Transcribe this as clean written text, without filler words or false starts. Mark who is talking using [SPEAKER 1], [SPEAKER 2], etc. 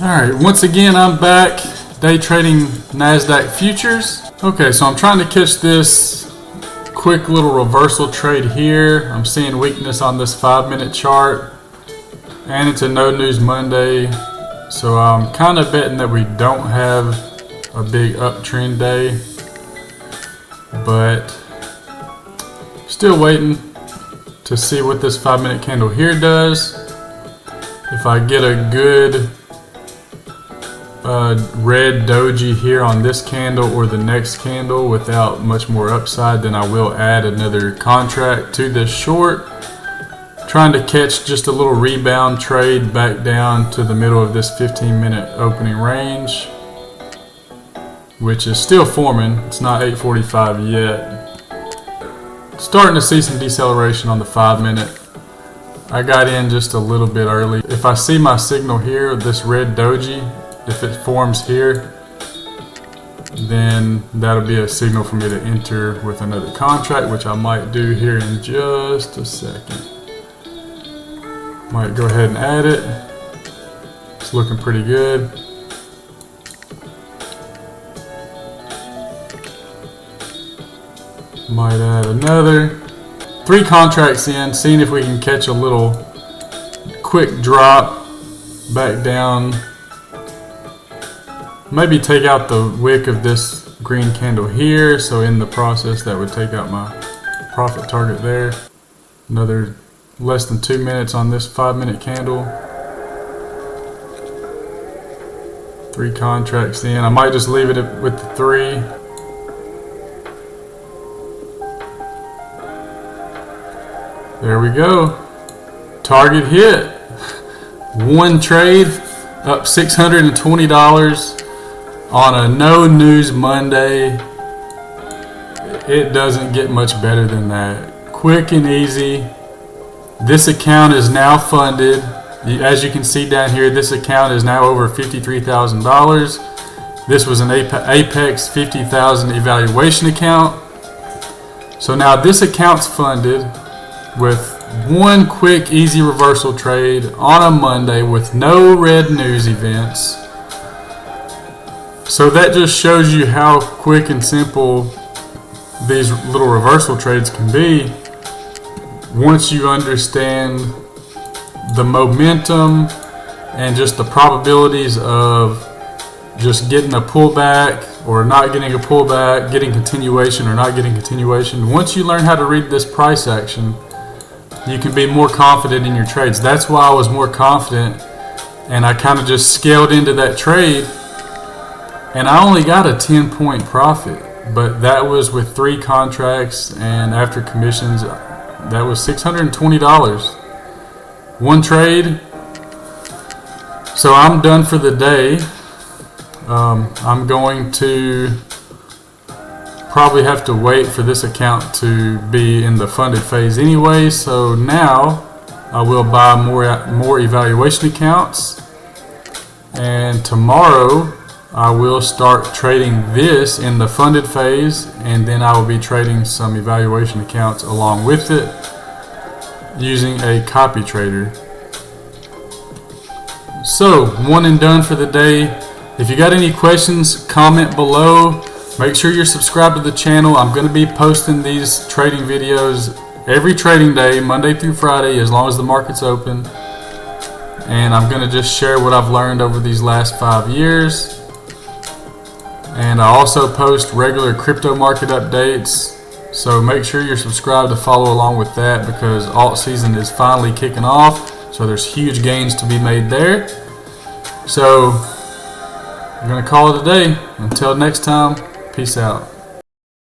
[SPEAKER 1] Alright, once again I'm back day trading Nasdaq Futures. Okay, so I'm trying to catch this quick little reversal trade here. I'm seeing weakness on this 5-minute chart, and it's a no news Monday, so I'm kind of betting that we don't have a big uptrend day, but still waiting to see what this 5-minute candle here does. If I get a good red doji here on this candle or the next candle without much more upside, then I will add another contract to this short, trying to catch just a little rebound trade back down to the middle of this 15-minute opening range, which is still forming. It's not 8:45 yet. Starting to see some deceleration on the 5-minute. I got in just a little bit early. If I see my signal here, this red doji, if it forms here, then that'll be a signal for me to enter with another contract, which I might do here in just a second. Might go ahead and add it. It's looking pretty good. Might add another. 3 contracts in, seeing if we can catch a little quick drop back down. Maybe take out the wick of this green candle here, so in the process that would take out my profit target there. Another less than 2 minutes on this 5-minute candle. 3 contracts in. I might just leave it with the 3. There we go. Target hit. One trade, up $620 on a no news Monday. It doesn't get much better than that. Quick and easy. This account is now funded. As you can see down here, this account is now over $53,000. This was an Apex 50,000 evaluation account. So now this account's funded with one quick easy reversal trade on a Monday with no red news events. So that just shows you how quick and simple these little reversal trades can be once you understand the momentum and just the probabilities of just getting a pullback or not getting a pullback, getting continuation or not getting continuation. Once you learn how to read this price action, you can be more confident in your trades. That's why I was more confident, and I kind of just scaled into that trade, and I only got a 10-point profit, but that was with 3 contracts, and after commissions that was $620. One trade. So I'm done for the day. I'm going to probably have to wait for this account to be in the funded phase anyway, so now I will buy more evaluation accounts, and tomorrow I will start trading this in the funded phase, and then I will be trading some evaluation accounts along with it using a copy trader. So one and done for the day. If you got any questions, comment below. Make sure you're subscribed to the channel. I'm going to be posting these trading videos every trading day, Monday through Friday, as long as the market's open. And I'm going to just share what I've learned over these last 5 years. And I also post regular crypto market updates. So make sure you're subscribed to follow along with that, because alt season is finally kicking off. So there's huge gains to be made there. So I'm going to call it a day. Until next time. Peace out.